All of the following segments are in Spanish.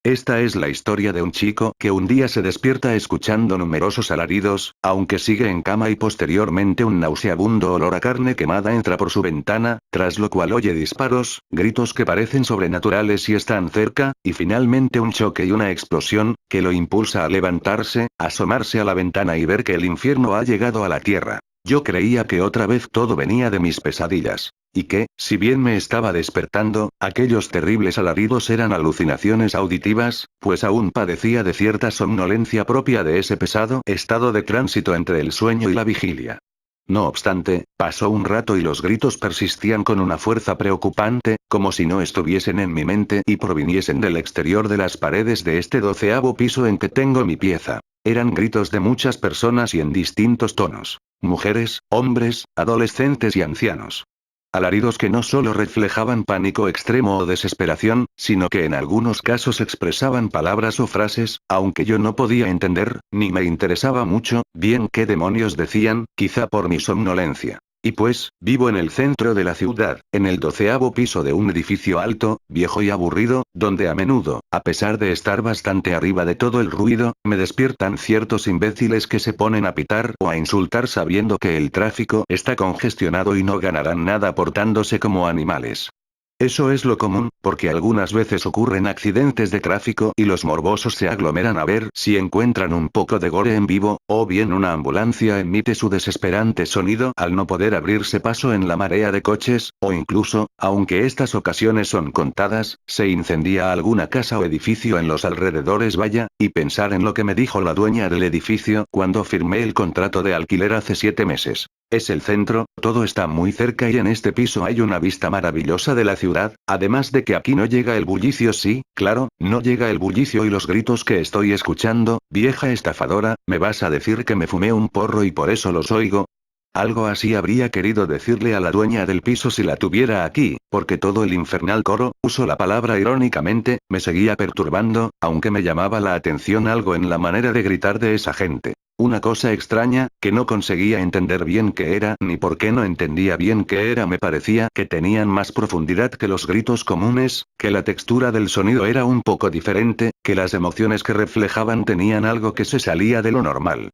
Esta es la historia de un chico que un día se despierta escuchando numerosos alaridos, aunque sigue en cama y posteriormente un nauseabundo olor a carne quemada entra por su ventana, tras lo cual oye disparos, gritos que parecen sobrenaturales y están cerca, y finalmente un choque y una explosión, que lo impulsa a levantarse, asomarse a la ventana y ver que el infierno ha llegado a la tierra. Yo creía que otra vez todo venía de mis pesadillas. Y que, si bien me estaba despertando, aquellos terribles alaridos eran alucinaciones auditivas, pues aún padecía de cierta somnolencia propia de ese pesado estado de tránsito entre el sueño y la vigilia. No obstante, pasó un rato y los gritos persistían con una fuerza preocupante, como si no estuviesen en mi mente y proviniesen del exterior de las paredes de este 12º piso en que tengo mi pieza. Eran gritos de muchas personas y en distintos tonos. Mujeres, hombres, adolescentes y ancianos. Alaridos que no solo reflejaban pánico extremo o desesperación, sino que en algunos casos expresaban palabras o frases, aunque yo no podía entender, ni me interesaba mucho, bien qué demonios decían, quizá por mi somnolencia. Y pues, vivo en el centro de la ciudad, en el 12º piso de un edificio alto, viejo y aburrido, donde a menudo, a pesar de estar bastante arriba de todo el ruido, me despiertan ciertos imbéciles que se ponen a pitar o a insultar sabiendo que el tráfico está congestionado y no ganarán nada portándose como animales. Eso es lo común, porque algunas veces ocurren accidentes de tráfico y los morbosos se aglomeran a ver si encuentran un poco de gore en vivo, o bien una ambulancia emite su desesperante sonido al no poder abrirse paso en la marea de coches, o incluso, aunque estas ocasiones son contadas, se incendia alguna casa o edificio en los alrededores. Vaya, y pensar en lo que me dijo la dueña del edificio cuando firmé el contrato de alquiler hace 7 meses. Es el centro, todo está muy cerca y en este piso hay una vista maravillosa de la ciudad, además de que aquí no llega el bullicio. Sí, claro, no llega el bullicio y los gritos que estoy escuchando. Vieja estafadora, ¿me vas a decir que me fumé un porro y por eso los oigo? Algo así habría querido decirle a la dueña del piso si la tuviera aquí, porque todo el infernal coro, uso la palabra irónicamente, me seguía perturbando, aunque me llamaba la atención algo en la manera de gritar de esa gente. Una cosa extraña, que no conseguía entender bien qué era ni por qué no entendía bien qué era. Me parecía que tenían más profundidad que los gritos comunes, que la textura del sonido era un poco diferente, que las emociones que reflejaban tenían algo que se salía de lo normal.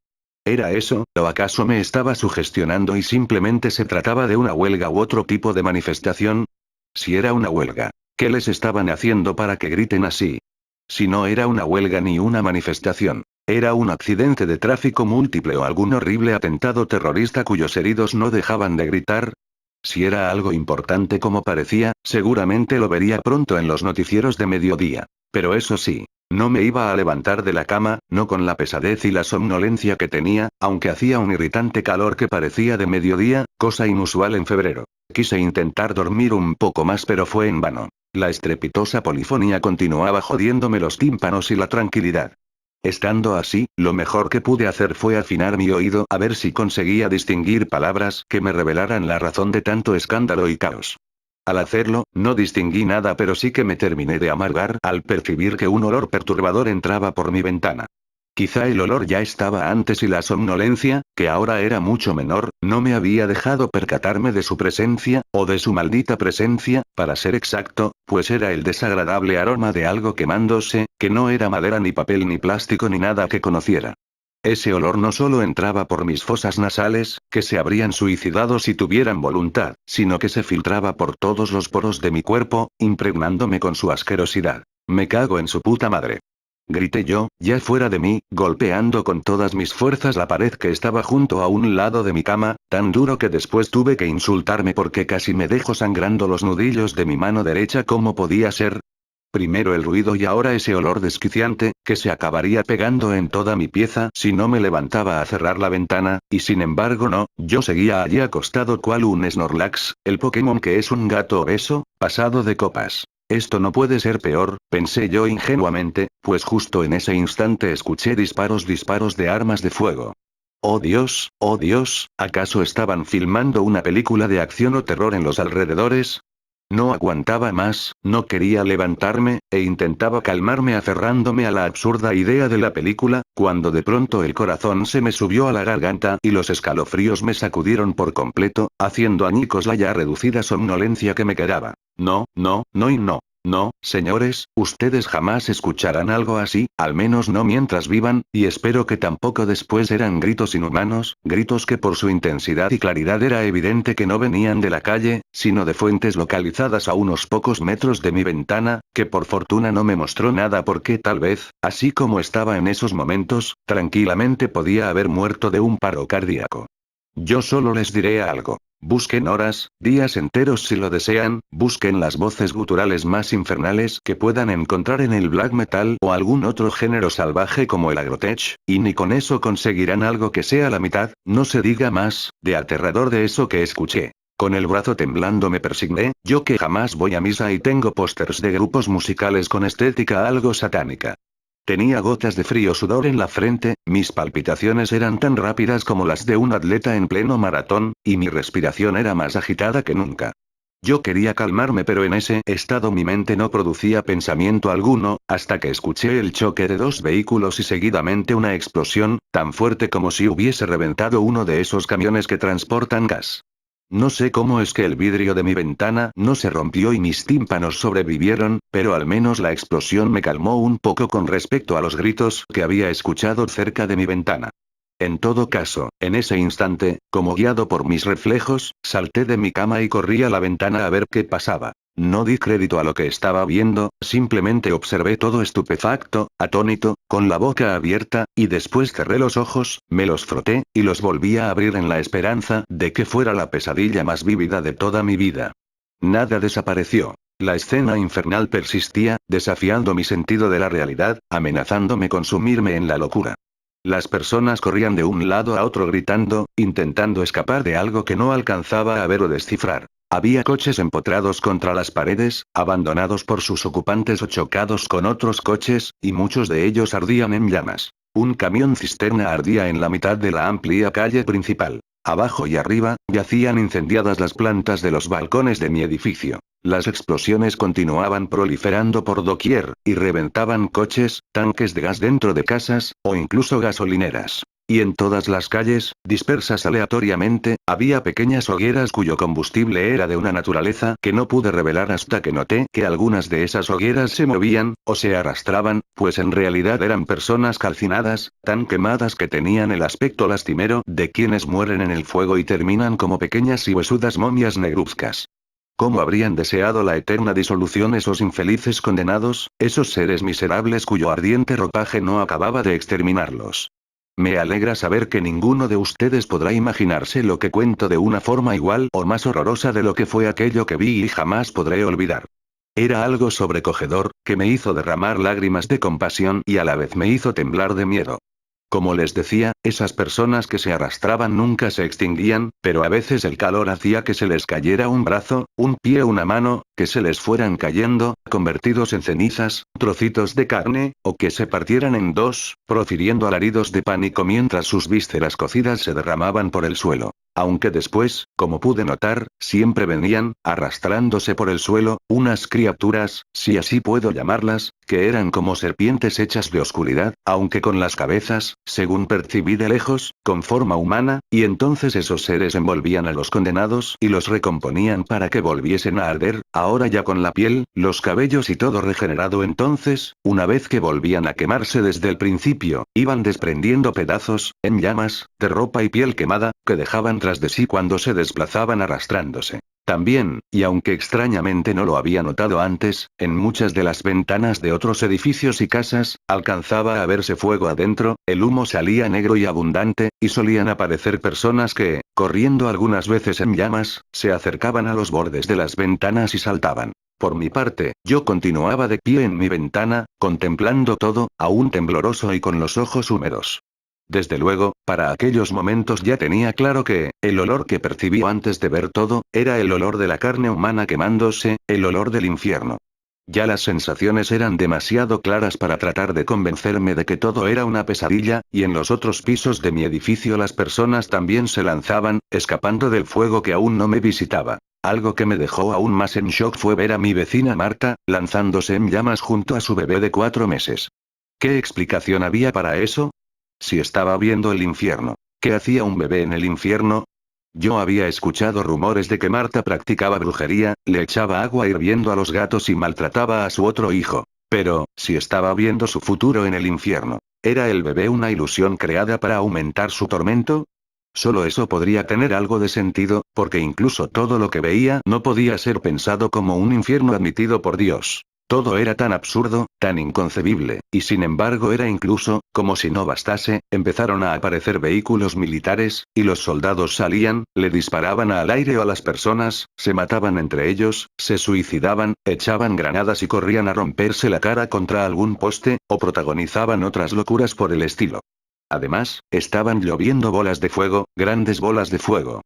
¿Era eso, o acaso me estaba sugestionando y simplemente se trataba de una huelga u otro tipo de manifestación? Si era una huelga, ¿qué les estaban haciendo para que griten así? Si no era una huelga ni una manifestación, era un accidente de tráfico múltiple o algún horrible atentado terrorista cuyos heridos no dejaban de gritar. Si era algo importante como parecía, seguramente lo vería pronto en los noticieros de mediodía. Pero eso sí, no me iba a levantar de la cama, no con la pesadez y la somnolencia que tenía, aunque hacía un irritante calor que parecía de mediodía, cosa inusual en febrero. Quise intentar dormir un poco más pero fue en vano. La estrepitosa polifonía continuaba jodiéndome los tímpanos y la tranquilidad. Estando así, lo mejor que pude hacer fue afinar mi oído a ver si conseguía distinguir palabras que me revelaran la razón de tanto escándalo y caos. Al hacerlo, no distinguí nada pero sí que me terminé de amargar al percibir que un olor perturbador entraba por mi ventana. Quizá el olor ya estaba antes y la somnolencia, que ahora era mucho menor, no me había dejado percatarme de su presencia, o de su maldita presencia, para ser exacto, pues era el desagradable aroma de algo quemándose, que no era madera ni papel ni plástico ni nada que conociera. Ese olor no solo entraba por mis fosas nasales, que se habrían suicidado si tuvieran voluntad, sino que se filtraba por todos los poros de mi cuerpo, impregnándome con su asquerosidad. Me cago en su puta madre. Grité yo, ya fuera de mí, golpeando con todas mis fuerzas la pared que estaba junto a un lado de mi cama, tan duro que después tuve que insultarme porque casi me dejó sangrando los nudillos de mi mano derecha. ¿Cómo podía ser? Primero el ruido y ahora ese olor desquiciante, que se acabaría pegando en toda mi pieza si no me levantaba a cerrar la ventana, y sin embargo no, yo seguía allí acostado cual un Snorlax, el Pokémon que es un gato obeso, pasado de copas. Esto no puede ser peor, pensé yo ingenuamente, pues justo en ese instante escuché disparos de armas de fuego. Oh Dios, ¿acaso estaban filmando una película de acción o terror en los alrededores? No aguantaba más, no quería levantarme, e intentaba calmarme aferrándome a la absurda idea de la película, cuando de pronto el corazón se me subió a la garganta y los escalofríos me sacudieron por completo, haciendo añicos la ya reducida somnolencia que me quedaba. No, no, no y no. No, señores, ustedes jamás escucharán algo así, al menos no mientras vivan, y espero que tampoco después. Eran gritos inhumanos, gritos que por su intensidad y claridad era evidente que no venían de la calle, sino de fuentes localizadas a unos pocos metros de mi ventana, que por fortuna no me mostró nada porque tal vez, así como estaba en esos momentos, tranquilamente podía haber muerto de un paro cardíaco. Yo solo les diré algo. Busquen horas, días enteros si lo desean, busquen las voces guturales más infernales que puedan encontrar en el black metal o algún otro género salvaje como el agrotech, y ni con eso conseguirán algo que sea la mitad, no se diga más, de aterrador de eso que escuché. Con el brazo temblando me persigné, yo que jamás voy a misa y tengo pósters de grupos musicales con estética algo satánica. Tenía gotas de frío sudor en la frente, mis palpitaciones eran tan rápidas como las de un atleta en pleno maratón, y mi respiración era más agitada que nunca. Yo quería calmarme, pero en ese estado mi mente no producía pensamiento alguno, hasta que escuché el choque de dos vehículos y seguidamente una explosión, tan fuerte como si hubiese reventado uno de esos camiones que transportan gas. No sé cómo es que el vidrio de mi ventana no se rompió y mis tímpanos sobrevivieron, pero al menos la explosión me calmó un poco con respecto a los gritos que había escuchado cerca de mi ventana. En todo caso, en ese instante, como guiado por mis reflejos, salté de mi cama y corrí a la ventana a ver qué pasaba. No di crédito a lo que estaba viendo, simplemente observé todo estupefacto, atónito, con la boca abierta, y después cerré los ojos, me los froté, y los volví a abrir en la esperanza de que fuera la pesadilla más vívida de toda mi vida. Nada desapareció. La escena infernal persistía, desafiando mi sentido de la realidad, amenazándome con sumirme en la locura. Las personas corrían de un lado a otro gritando, intentando escapar de algo que no alcanzaba a ver o descifrar. Había coches empotrados contra las paredes, abandonados por sus ocupantes o chocados con otros coches, y muchos de ellos ardían en llamas. Un camión cisterna ardía en la mitad de la amplia calle principal. Abajo y arriba, yacían incendiadas las plantas de los balcones de mi edificio. Las explosiones continuaban proliferando por doquier, y reventaban coches, tanques de gas dentro de casas, o incluso gasolineras. Y en todas las calles, dispersas aleatoriamente, había pequeñas hogueras cuyo combustible era de una naturaleza que no pude revelar hasta que noté que algunas de esas hogueras se movían, o se arrastraban, pues en realidad eran personas calcinadas, tan quemadas que tenían el aspecto lastimero de quienes mueren en el fuego y terminan como pequeñas y huesudas momias negruzcas. ¿Cómo habrían deseado la eterna disolución esos infelices condenados, esos seres miserables cuyo ardiente ropaje no acababa de exterminarlos? Me alegra saber que ninguno de ustedes podrá imaginarse lo que cuento de una forma igual o más horrorosa de lo que fue aquello que vi y jamás podré olvidar. Era algo sobrecogedor, que me hizo derramar lágrimas de compasión y a la vez me hizo temblar de miedo. Como les decía, esas personas que se arrastraban nunca se extinguían, pero a veces el calor hacía que se les cayera un brazo, un pie, una mano, que se les fueran cayendo, convertidos en cenizas, trocitos de carne, o que se partieran en dos, profiriendo alaridos de pánico mientras sus vísceras cocidas se derramaban por el suelo. Aunque después, como pude notar, siempre venían, arrastrándose por el suelo, unas criaturas, si así puedo llamarlas, que eran como serpientes hechas de oscuridad, aunque con las cabezas, según percibí de lejos, con forma humana, y entonces esos seres envolvían a los condenados y los recomponían para que volviesen a arder, ahora ya con la piel, los cabellos y todo regenerado. Entonces, una vez que volvían a quemarse desde el principio, iban desprendiendo pedazos, en llamas, de ropa y piel quemada, que dejaban tras de sí cuando se desplazaban arrastrándose. También, y aunque extrañamente no lo había notado antes, en muchas de las ventanas de otros edificios y casas, alcanzaba a verse fuego adentro, el humo salía negro y abundante, y solían aparecer personas que, corriendo algunas veces en llamas, se acercaban a los bordes de las ventanas y saltaban. Por mi parte, yo continuaba de pie en mi ventana, contemplando todo, aún tembloroso y con los ojos húmedos. Desde luego, para aquellos momentos ya tenía claro que, el olor que percibí antes de ver todo, era el olor de la carne humana quemándose, el olor del infierno. Ya las sensaciones eran demasiado claras para tratar de convencerme de que todo era una pesadilla, y en los otros pisos de mi edificio las personas también se lanzaban, escapando del fuego que aún no me visitaba. Algo que me dejó aún más en shock fue ver a mi vecina Marta, lanzándose en llamas junto a su bebé de 4 meses. ¿Qué explicación había para eso? Si estaba viendo el infierno, ¿qué hacía un bebé en el infierno? Yo había escuchado rumores de que Marta practicaba brujería, le echaba agua hirviendo a los gatos y maltrataba a su otro hijo. Pero, si estaba viendo su futuro en el infierno, ¿era el bebé una ilusión creada para aumentar su tormento? Solo eso podría tener algo de sentido, porque incluso todo lo que veía no podía ser pensado como un infierno admitido por Dios. Todo era tan absurdo, tan inconcebible, y sin embargo era incluso, como si no bastase, empezaron a aparecer vehículos militares, y los soldados salían, le disparaban al aire o a las personas, se mataban entre ellos, se suicidaban, echaban granadas y corrían a romperse la cara contra algún poste, o protagonizaban otras locuras por el estilo. Además, estaban lloviendo bolas de fuego, grandes bolas de fuego.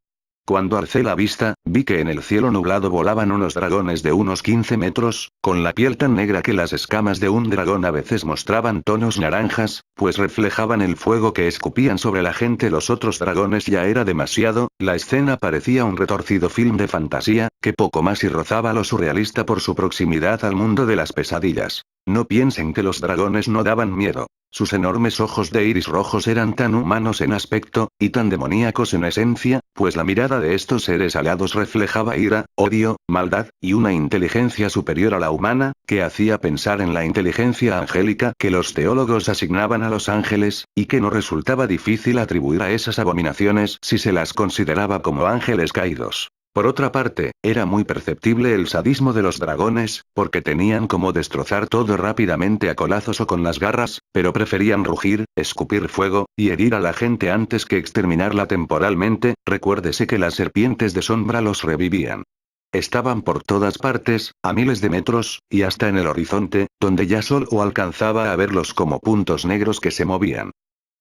Cuando alcé la vista, vi que en el cielo nublado volaban unos dragones de unos 15 metros, con la piel tan negra que las escamas de un dragón a veces mostraban tonos naranjas, pues reflejaban el fuego que escupían sobre la gente. Los otros dragones ya era demasiado, la escena parecía un retorcido film de fantasía, que poco más y rozaba lo surrealista por su proximidad al mundo de las pesadillas. No piensen que los dragones no daban miedo. Sus enormes ojos de iris rojos eran tan humanos en aspecto, y tan demoníacos en esencia, pues la mirada de estos seres alados reflejaba ira, odio, maldad, y una inteligencia superior a la humana, que hacía pensar en la inteligencia angélica que los teólogos asignaban a los ángeles, y que no resultaba difícil atribuir a esas abominaciones si se las consideraba como ángeles caídos. Por otra parte, era muy perceptible el sadismo de los dragones, porque tenían como destrozar todo rápidamente a colazos o con las garras, pero preferían rugir, escupir fuego, y herir a la gente antes que exterminarla temporalmente. Recuérdese que las serpientes de sombra los revivían. Estaban por todas partes, a miles de metros, y hasta en el horizonte, donde ya solo alcanzaba a verlos como puntos negros que se movían.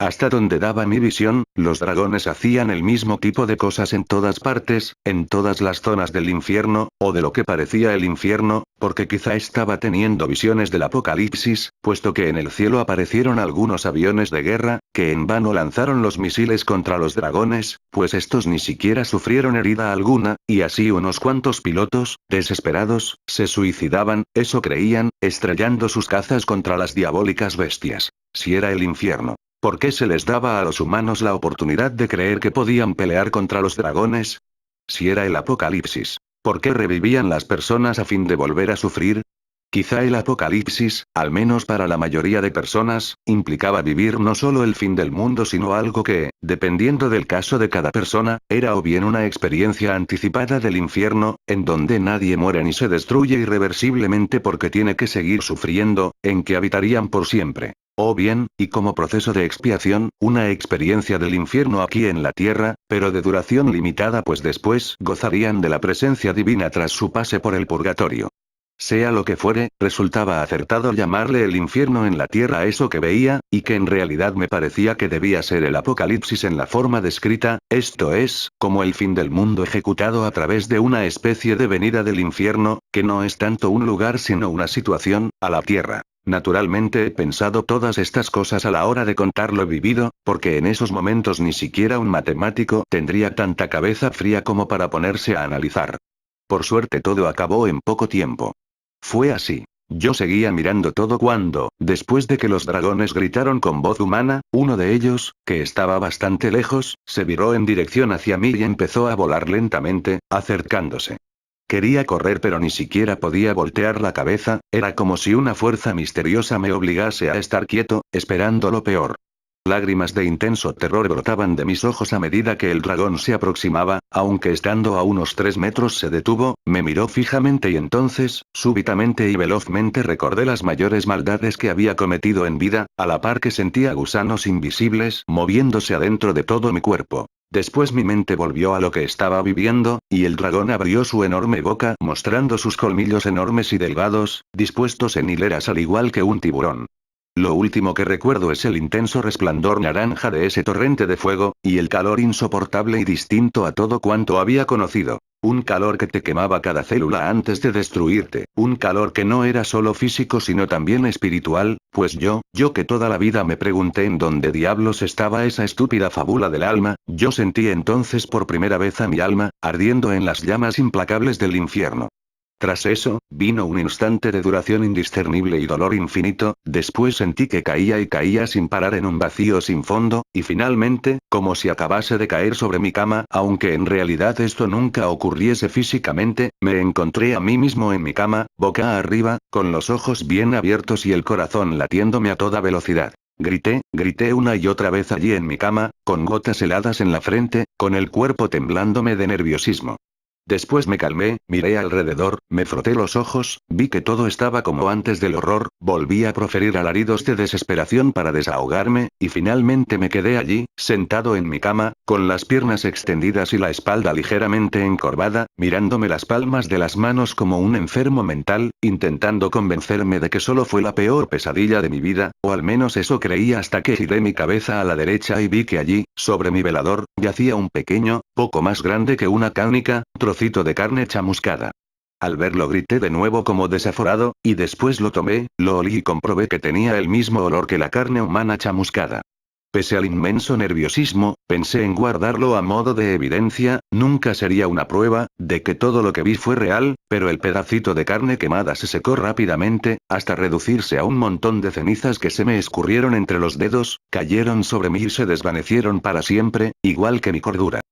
Hasta donde daba mi visión, los dragones hacían el mismo tipo de cosas en todas partes, en todas las zonas del infierno, o de lo que parecía el infierno, porque quizá estaba teniendo visiones del apocalipsis, puesto que en el cielo aparecieron algunos aviones de guerra, que en vano lanzaron los misiles contra los dragones, pues estos ni siquiera sufrieron herida alguna, y así unos cuantos pilotos, desesperados, se suicidaban, eso creían, estrellando sus cazas contra las diabólicas bestias. Si era el infierno, ¿por qué se les daba a los humanos la oportunidad de creer que podían pelear contra los dragones? Si era el apocalipsis, ¿por qué revivían las personas a fin de volver a sufrir? Quizá el apocalipsis, al menos para la mayoría de personas, implicaba vivir no solo el fin del mundo sino algo que, dependiendo del caso de cada persona, era o bien una experiencia anticipada del infierno, en donde nadie muere ni se destruye irreversiblemente porque tiene que seguir sufriendo, en que habitarían por siempre. O bien, y como proceso de expiación, una experiencia del infierno aquí en la tierra, pero de duración limitada pues después gozarían de la presencia divina tras su pase por el purgatorio. Sea lo que fuere, resultaba acertado llamarle el infierno en la tierra a eso que veía, y que en realidad me parecía que debía ser el apocalipsis en la forma descrita, esto es, como el fin del mundo ejecutado a través de una especie de venida del infierno, que no es tanto un lugar sino una situación, a la tierra. Naturalmente he pensado todas estas cosas a la hora de contar lo vivido, porque en esos momentos ni siquiera un matemático tendría tanta cabeza fría como para ponerse a analizar. Por suerte todo acabó en poco tiempo. Fue así. Yo seguía mirando todo cuando, después de que los dragones gritaron con voz humana, uno de ellos, que estaba bastante lejos, se viró en dirección hacia mí y empezó a volar lentamente, acercándose. Quería correr pero ni siquiera podía voltear la cabeza, era como si una fuerza misteriosa me obligase a estar quieto, esperando lo peor. Lágrimas de intenso terror brotaban de mis ojos a medida que el dragón se aproximaba, aunque estando a unos 3 metros se detuvo, me miró fijamente y entonces, súbitamente y velozmente recordé las mayores maldades que había cometido en vida, a la par que sentía gusanos invisibles moviéndose adentro de todo mi cuerpo. Después mi mente volvió a lo que estaba viviendo, y el dragón abrió su enorme boca mostrando sus colmillos enormes y delgados, dispuestos en hileras al igual que un tiburón. Lo último que recuerdo es el intenso resplandor naranja de ese torrente de fuego, y el calor insoportable y distinto a todo cuanto había conocido. Un calor que te quemaba cada célula antes de destruirte, un calor que no era solo físico sino también espiritual, pues yo que toda la vida me pregunté en dónde diablos estaba esa estúpida fábula del alma, yo sentí entonces por primera vez a mi alma, ardiendo en las llamas implacables del infierno. Tras eso, vino un instante de duración indiscernible y dolor infinito, después sentí que caía y caía sin parar en un vacío sin fondo, y finalmente, como si acabase de caer sobre mi cama, aunque en realidad esto nunca ocurriese físicamente, me encontré a mí mismo en mi cama, boca arriba, con los ojos bien abiertos y el corazón latiéndome a toda velocidad. Grité una y otra vez allí en mi cama, con gotas heladas en la frente, con el cuerpo temblándome de nerviosismo. Después me calmé, miré alrededor, me froté los ojos, vi que todo estaba como antes del horror, volví a proferir alaridos de desesperación para desahogarme, y finalmente me quedé allí, sentado en mi cama, con las piernas extendidas y la espalda ligeramente encorvada, mirándome las palmas de las manos como un enfermo mental, intentando convencerme de que solo fue la peor pesadilla de mi vida, o al menos eso creía hasta que giré mi cabeza a la derecha y vi que allí, sobre mi velador, yacía un pequeño, poco más grande que una cánica, trocito de carne chamuscada. Al verlo grité de nuevo como desaforado, y después lo tomé, lo olí y comprobé que tenía el mismo olor que la carne humana chamuscada. Pese al inmenso nerviosismo, pensé en guardarlo a modo de evidencia, nunca sería una prueba, de que todo lo que vi fue real, pero el pedacito de carne quemada se secó rápidamente, hasta reducirse a un montón de cenizas que se me escurrieron entre los dedos, cayeron sobre mí y se desvanecieron para siempre, igual que mi cordura.